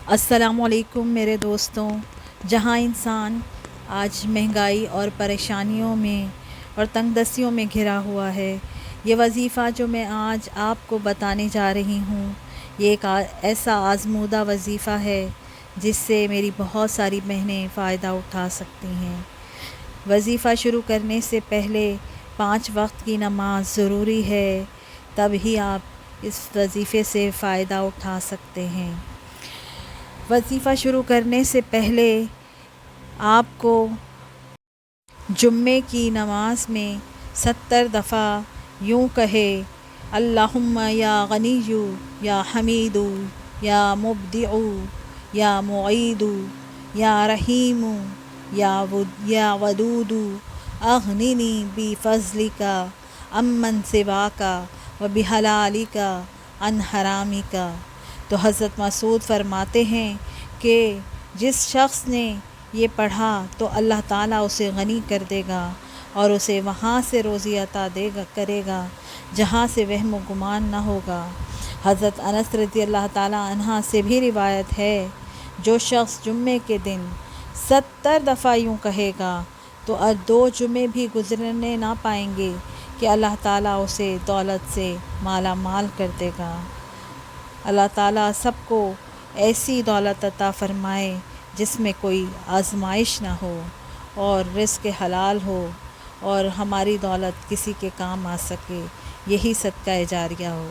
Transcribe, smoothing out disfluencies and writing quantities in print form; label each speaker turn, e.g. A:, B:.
A: السلام علیکم میرے دوستوں۔ جہاں انسان آج مہنگائی اور پریشانیوں میں اور تنگ دستیوں میں گھرا ہوا ہے، یہ وظیفہ جو میں آج آپ کو بتانے جا رہی ہوں، یہ ایک ایسا آزمودہ وظیفہ ہے جس سے میری بہت ساری بہنیں فائدہ اٹھا سکتی ہیں۔ وظیفہ شروع کرنے سے پہلے 5 وقت کی نماز ضروری ہے، تب ہی آپ اس وظیفے سے فائدہ اٹھا سکتے ہیں۔ وظیفہ شروع کرنے سے پہلے آپ کو جمعے کی نماز میں 70 دفعہ یوں کہے: اللہم یا غنی یا حمید یا مبدع یا معید یا رحیم یا ودود اغننی بفضلک عمن سواک وبحلالک عن حرامک۔ تو حضرت مسعود فرماتے ہیں کہ جس شخص نے یہ پڑھا تو اللہ تعالیٰ اسے غنی کر دے گا اور اسے وہاں سے روزی عطا کرے گا جہاں سے وہم و گمان نہ ہوگا۔ حضرت انس رضی اللہ تعالیٰ عنہ سے بھی روایت ہے، جو شخص جمعے کے دن 70 دفعہ یوں کہے گا تو 2 جمعے بھی گزرنے نہ پائیں گے کہ اللہ تعالیٰ اسے دولت سے مالا مال کر دے گا۔ اللہ تعالیٰ سب کو ایسی دولت عطا فرمائے جس میں کوئی آزمائش نہ ہو اور رزق حلال ہو اور ہماری دولت کسی کے کام آ سکے، یہی صدقہ جاریہ ہو۔